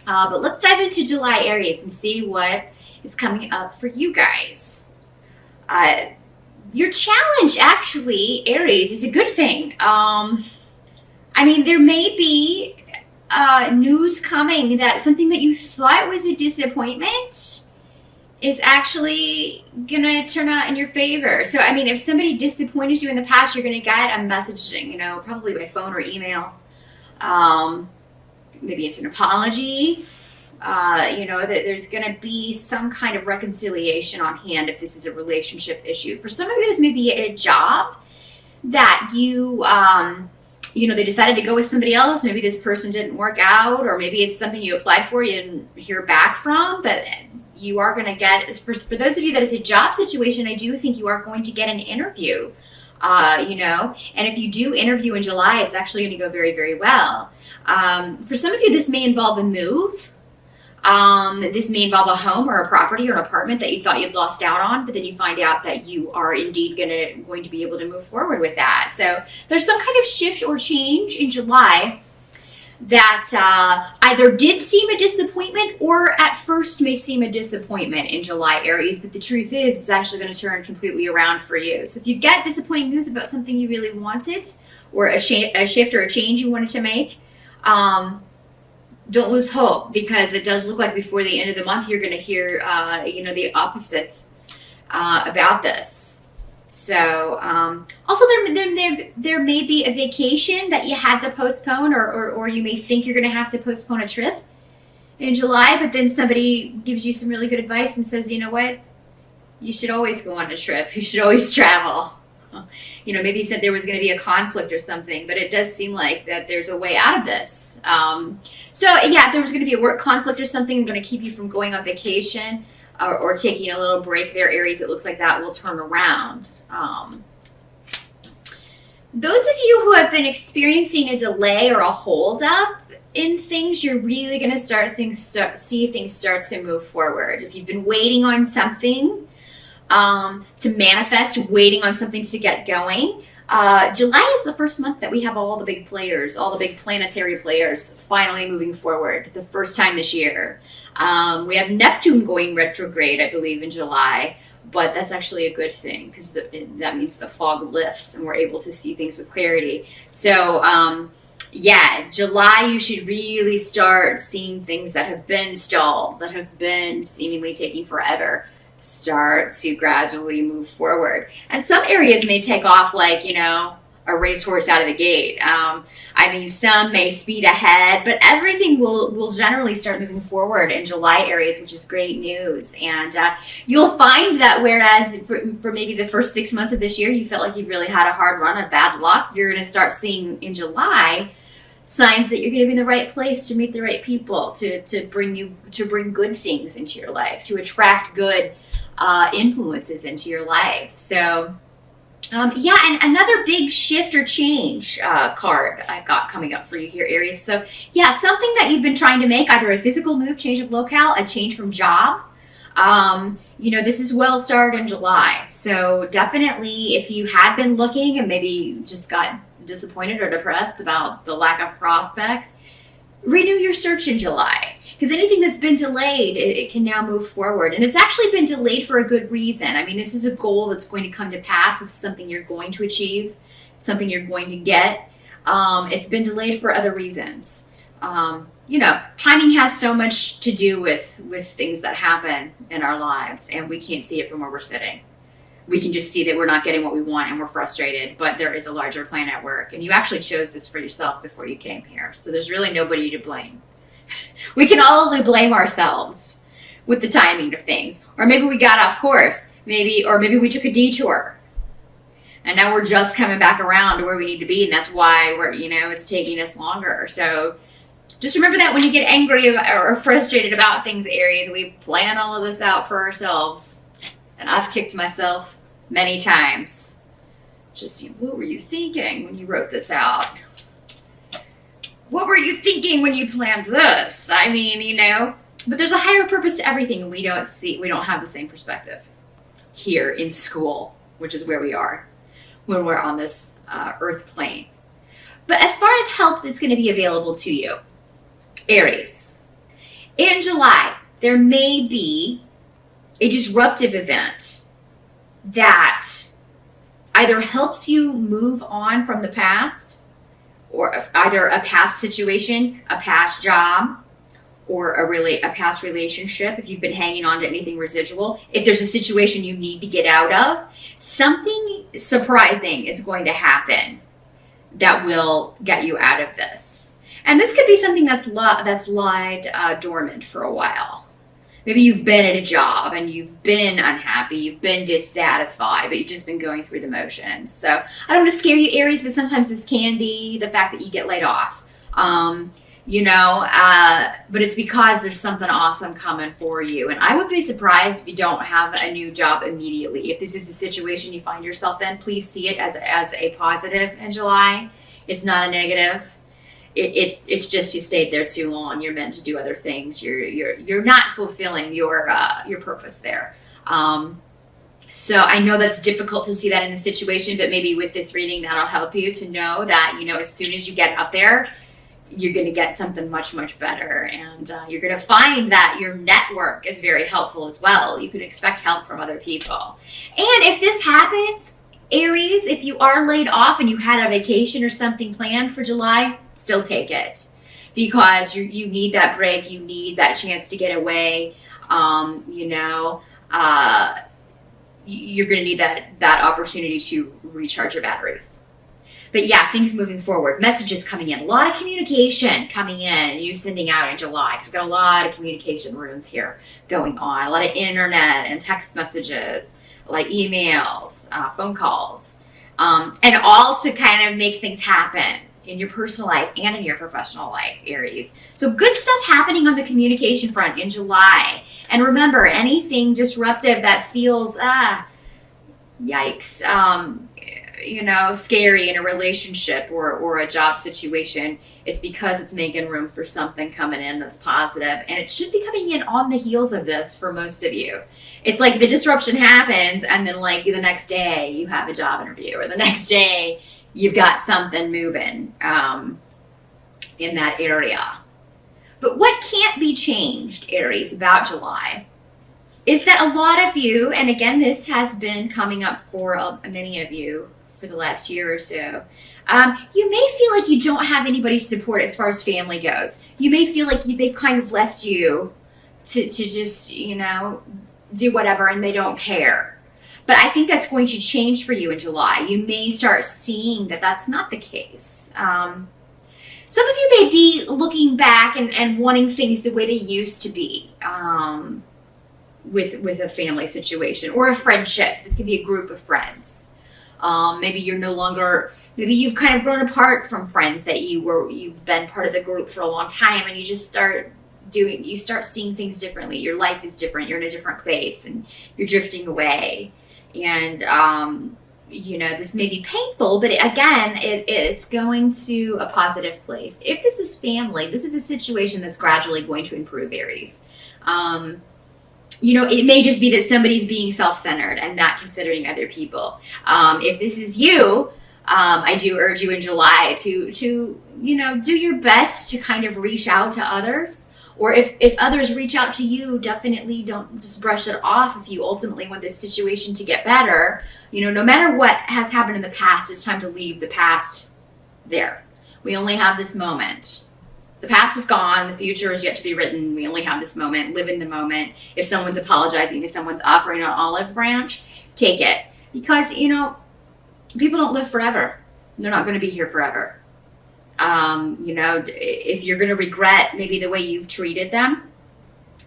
But let's dive into July, Aries, and see what is coming up for you guys. Your challenge, actually, Aries, is a good thing. I mean, there may be news coming that something that you thought was a disappointment is actually gonna turn out in your favor. So, I mean, if somebody disappointed you in the past, you're gonna get a message, you know, probably by phone or email. Maybe it's an apology. You know, that there's gonna be some kind of reconciliation on hand if this is a relationship issue. For some of you, this may be a job that you know, they decided to go with somebody else. Maybe this person didn't work out, or maybe it's something you applied for, you didn't hear back from, but you are going to get, for those of you that is a job situation, I do think you are going to get an interview, you know, and if you do interview in July, it's actually going to go very, very well. For some of you, this may involve a move. This may involve a home or a property or an apartment that you thought you'd lost out on, but then you find out that you are indeed going to be able to move forward with that. So there's some kind of shift or change in July that either did seem a disappointment or at first may seem a disappointment in July, Aries, but the truth is it's actually going to turn completely around for you. So if you get disappointing news about something you really wanted, or a shift or a change you wanted to make, don't lose hope, because it does look like before the end of the month you're going to hear you know, the opposite about this. So also there may be a vacation that you had to postpone, or you may think you're going to have to postpone a trip in July, but then somebody gives you some really good advice and says, you know what, you should always go on a trip, you should always travel. You know, maybe he said there was going to be a conflict or something, but it does seem like that there's a way out of this. So yeah, if there was going to be a work conflict or something going to keep you from going on vacation or taking a little break there, Aries, it looks like that will turn around. Those of you who have been experiencing a delay or a holdup in things, you're really going to see things start to move forward. If you've been waiting on something to manifest, waiting on something to get going, July is the first month that we have all the big players, all the big planetary players finally moving forward, the first time this year. We have Neptune going retrograde, I believe, in July, but that's actually a good thing, because that means the fog lifts and we're able to see things with clarity. So yeah, July, you should really start seeing things that have been stalled, that have been seemingly taking forever, start to gradually move forward. And some areas may take off like, you know, a racehorse out of the gate. I mean, some may speed ahead, but everything will generally start moving forward in July, Aries, which is great news. And you'll find that whereas for maybe the first 6 months of this year, you felt like you really had a hard run of bad luck, you're going to start seeing in July signs that you're going to be in the right place to meet the right people, to bring good things into your life, to attract good influences into your life. So yeah, and another big shift or change card I've got coming up for you here, Aries. So yeah, something that you've been trying to make, either a physical move, change of locale, a change from job. You know, this is well started in July. So definitely, if you had been looking and maybe you just got disappointed or depressed about the lack of prospects, renew your search in July. Because anything that's been delayed, it can now move forward. And it's actually been delayed for a good reason. I mean, this is a goal that's going to come to pass. This is something you're going to achieve, something you're going to get. It's been delayed for other reasons. You know, timing has so much to do with things that happen in our lives, and we can't see it from where we're sitting. We can just see that we're not getting what we want and we're frustrated, but there is a larger plan at work. And you actually chose this for yourself before you came here. So there's really nobody to blame. We can all only blame ourselves with the timing of things. Or maybe we got off course, or maybe we took a detour. And now we're just coming back around to where we need to be, and that's why it's taking us longer. So just remember that when you get angry or frustrated about things, Aries, we plan all of this out for ourselves. And I've kicked myself many times. Just, what were you thinking when you wrote this out? What were you thinking when you planned this? I mean, but there's a higher purpose to everything, and we don't have the same perspective here in school, which is where we are when we're on this earth plane. But as far as help that's going to be available to you, Aries, In July, there may be a disruptive event that either helps you move on from the past, or either a past situation, a past job, or a past relationship. If you've been hanging on to anything residual, if there's a situation you need to get out of, something surprising is going to happen that will get you out of this. And this could be something that's lied dormant for a while. Maybe you've been at a job and you've been unhappy, you've been dissatisfied, but you've just been going through the motions. So I don't want to scare you, Aries, but sometimes this can be the fact that you get laid off. But it's because there's something awesome coming for you. And I would be surprised if you don't have a new job immediately. If this is the situation you find yourself in, please see it as a positive in July. It's not a negative. It's just you stayed there too long. You're meant to do other things. You're not fulfilling your purpose there. So I know that's difficult to see that in the situation, but maybe with this reading that'll help you to know that, as soon as you get up there, you're going to get something much, much better. And you're going to find that your network is very helpful as well. You can expect help from other people. And if this happens, Aries, if you are laid off and you had a vacation or something planned for July, still take it, because you need that break. You need that chance to get away. You're going to need that opportunity to recharge your batteries. But yeah, things moving forward, messages coming in, a lot of communication coming in, and you sending out in July, because we've got a lot of communication runes here going on, a lot of internet and text messages, like emails, phone calls, and all to kind of make things happen in your personal life and in your professional life, Aries. So good stuff happening on the communication front in July. And remember, anything disruptive that feels, yikes, scary in a relationship or a job situation, it's because it's making room for something coming in that's positive. And it should be coming in on the heels of this for most of you. It's like the disruption happens, and then like the next day you have a job interview, or the next day you've got something moving in that area. But what can't be changed, Aries, about July is that a lot of you, and again, this has been coming up for many of you for the last year or so, you may feel like you don't have anybody's support as far as family goes. You may feel like they've kind of left you to just, do whatever, and they don't care. But I think that's going to change for you in July. You may start seeing that that's not the case. Some of you may be looking back and wanting things the way they used to be with a family situation or a friendship. This could be a group of friends. Maybe you're no longer, maybe you've kind of grown apart from friends that you've been part of the group for a long time, and you just start seeing things differently. Your life is different. You're in a different place, and you're drifting away. And, this may be painful, but again, it's going to a positive place. If this is family, this is a situation that's gradually going to improve, Aries. It may just be that somebody's being self-centered and not considering other people. If this is you, I do urge you in July to do your best to kind of reach out to others. Or if others reach out to you, definitely don't just brush it off. If you ultimately want this situation to get better, no matter what has happened in the past, it's time to leave the past there. We only have this moment. The past is gone. The future is yet to be written. We only have this moment. Live in the moment. If someone's apologizing, if someone's offering an olive branch, take it. Because, people don't live forever. They're not going to be here forever. If you're going to regret maybe the way you've treated them,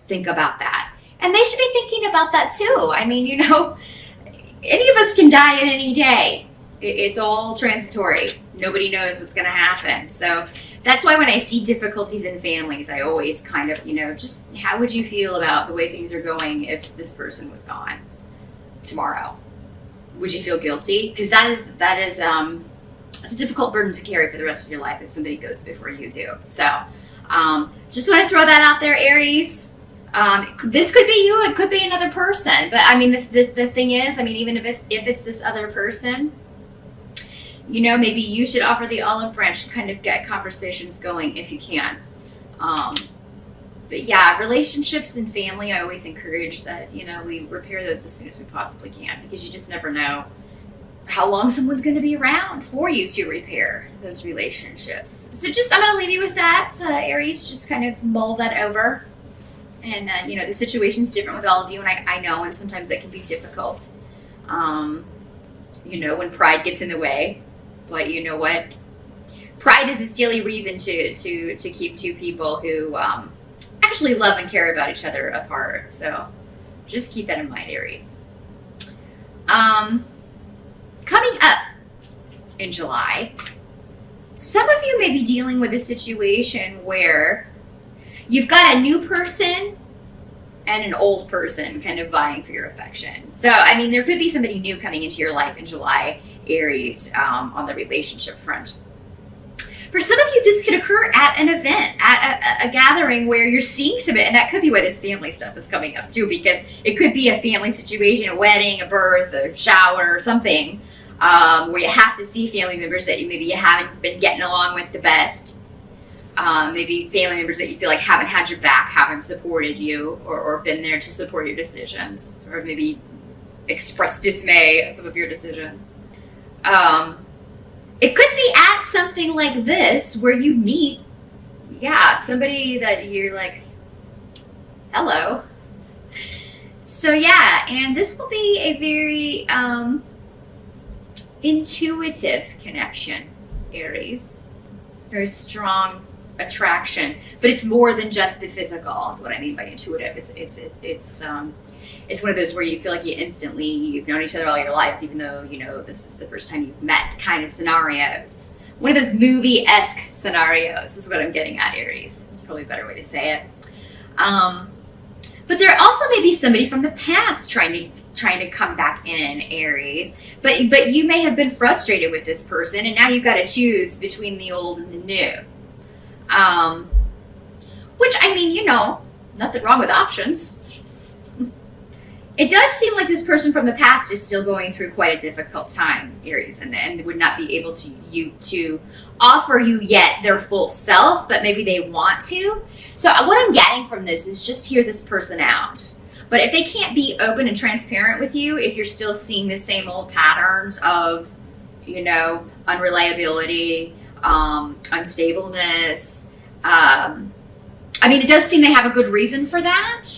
think about that. And they should be thinking about that too. I mean, any of us can die at any day. It's all transitory. Nobody knows what's going to happen. So that's why when I see difficulties in families, I always kind of, just how would you feel about the way things are going if this person was gone tomorrow? Would you feel guilty? Because that is it's a difficult burden to carry for the rest of your life if somebody goes before you do. So just want to throw that out there, Aries. This could be you. It could be another person. But I mean, the thing is, even if it's this other person, maybe you should offer the olive branch and kind of get conversations going if you can. But But yeah, relationships and family, I always encourage that, we repair those as soon as we possibly can, because you just never know how long someone's going to be around for you to repair those relationships. So I'm going to leave you with that, Aries. Just kind of mull that over. And, the situation's different with all of you, and I know, and sometimes that can be difficult, when pride gets in the way. But you know what? Pride is a silly reason to keep two people who actually love and care about each other apart. So just keep that in mind, Aries. Coming up in July, some of you may be dealing with a situation where you've got a new person and an old person kind of vying for your affection. So, there could be somebody new coming into your life in July, Aries, on the relationship front. For some of you, this could occur at an event, at a gathering where you're seeing some, and that could be why this family stuff is coming up too, because it could be a family situation, a wedding, a birth, a shower, or something, where you have to see family members that maybe you haven't been getting along with the best. Maybe family members that you feel like haven't had your back, haven't supported you, or been there to support your decisions, or maybe expressed dismay at some of your decisions. It could be at something like this where you meet, somebody that you're like, hello. So and this will be a very intuitive connection, Aries. Very strong attraction, but it's more than just the physical. That's what I mean by intuitive. It's one of those where you feel like you've known each other all your lives, even though this is the first time you've met kind of scenarios. One of those movie-esque scenarios is what I'm getting at, Aries. It's probably a better way to say it. But there also may be somebody from the past trying to come back in, Aries. But you may have been frustrated with this person, and now you've got to choose between the old and the new. Which, nothing wrong with options. It does seem like this person from the past is still going through quite a difficult time, Aries, and would not be able to offer you yet their full self, but maybe they want to. So what I'm getting from this is just hear this person out. But if they can't be open and transparent with you, if you're still seeing the same old patterns of, unreliability, unstableness, it does seem they have a good reason for that.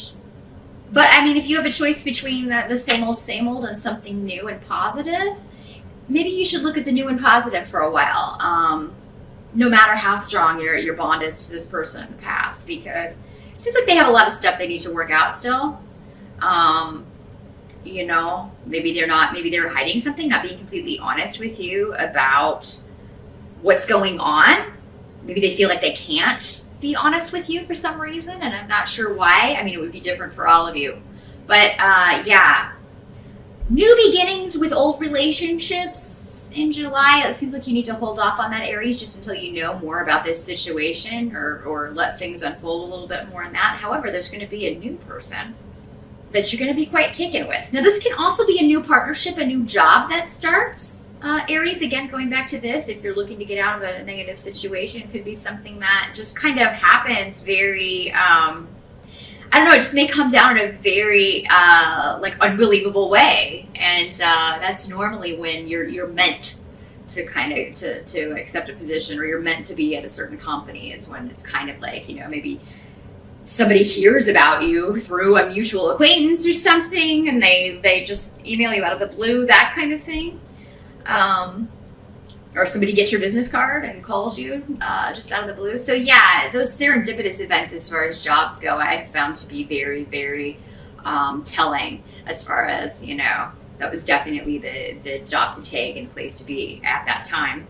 But if you have a choice between the same old and something new and positive, maybe you should look at the new and positive for a while. No matter how strong your bond is to this person in the past, because it seems like they have a lot of stuff they need to work out still. Maybe they're hiding something, not being completely honest with you about what's going on. Maybe they feel like they can't be honest with you for some reason, and I'm not sure why. It would be different for all of you. But new beginnings with old relationships in July. It seems like you need to hold off on that, Aries, just until you know more about this situation, or let things unfold a little bit more in that. However, there's going to be a new person that you're going to be quite taken with. Now, this can also be a new partnership, a new job that starts. Aries, again, going back to this, if you're looking to get out of a negative situation, it could be something that just kind of happens very, it just may come down in a very, unbelievable way. And that's normally when you're meant to to accept a position, or you're meant to be at a certain company, is when it's kind of like, maybe somebody hears about you through a mutual acquaintance or something, and they just email you out of the blue, that kind of thing. Or somebody gets your business card and calls you just out of the blue. So those serendipitous events as far as jobs go, I've found to be very, very telling, as far as, that was definitely the job to take and place to be at that time.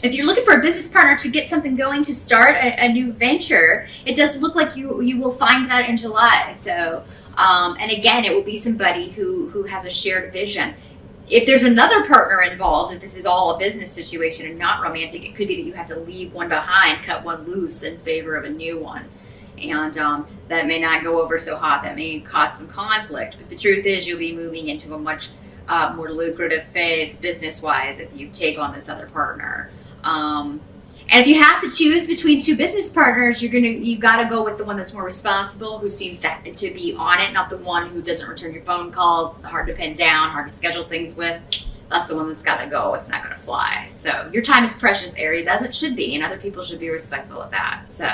If you're looking for a business partner to get something going, to start a new venture, it does look like you will find that in July. So, and again, it will be somebody who has a shared vision. If there's another partner involved, if this is all a business situation and not romantic, it could be that you have to leave one behind, cut one loose in favor of a new one. And that may not go over so hot. That may cause some conflict. But the truth is, you'll be moving into a much more lucrative phase business-wise if you take on this other partner. And And if you have to choose between two business partners, you gotta go with the one that's more responsible, who seems to be on it, not the one who doesn't return your phone calls, hard to pin down, hard to schedule things with. That's the one that's gotta go. It's not gonna fly. So your time is precious, Aries, as it should be, and other people should be respectful of that. So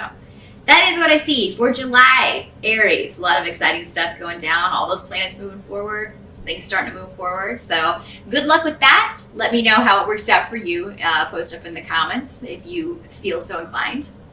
that is what I see for July, Aries. A lot of exciting stuff going down. All those planets moving forward. Things starting to move forward. So good luck with that. Let me know how it works out for you. Post up in the comments if you feel so inclined.